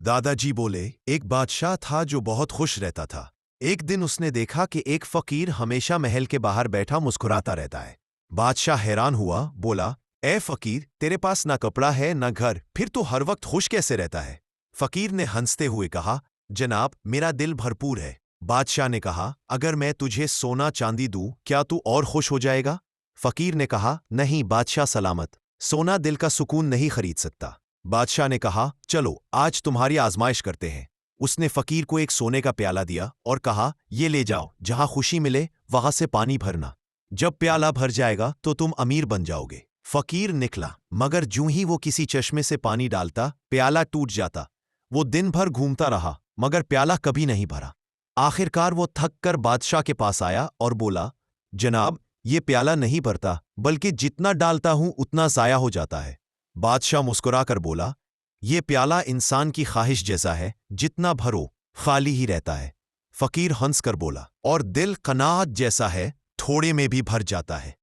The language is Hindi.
दादाजी बोले, एक बादशाह था जो बहुत खुश रहता था। एक दिन उसने देखा कि एक फकीर हमेशा महल के बाहर बैठा मुस्कुराता रहता है। बादशाह हैरान हुआ, बोला, ए फकीर, तेरे पास ना कपड़ा है ना घर, फिर तू हर वक्त खुश कैसे रहता है? फकीर ने हंसते हुए कहा, जनाब, मेरा दिल भरपूर है। बादशाह ने कहा, अगर मैं तुझे सोना चांदी दूं, क्या तू और खुश हो जाएगा? फकीर ने कहा, नहीं बादशाह सलामत, सोना दिल का सुकून नहीं खरीद सकता। बादशाह ने कहा, चलो आज तुम्हारी आजमाइश करते हैं। उसने फकीर को एक सोने का प्याला दिया और कहा, ये ले जाओ, जहां खुशी मिले वहां से पानी भरना। जब प्याला भर जाएगा तो तुम अमीर बन जाओगे। फकीर निकला, मगर जूं ही वो किसी चश्मे से पानी डालता, प्याला टूट जाता। वो दिन भर घूमता रहा, मगर प्याला कभी नहीं भरा। आखिरकार वो थक कर बादशाह के पास आया और बोला, जनाब, ये प्याला नहीं भरता, बल्कि जितना डालता हूं उतना जाया हो जाता है। बादशाह मुस्कुराकर बोला, ये प्याला इंसान की ख्वाहिश जैसा है, जितना भरो खाली ही रहता है। फकीर हंसकर बोला, और दिल कनाअत जैसा है, थोड़े में भी भर जाता है।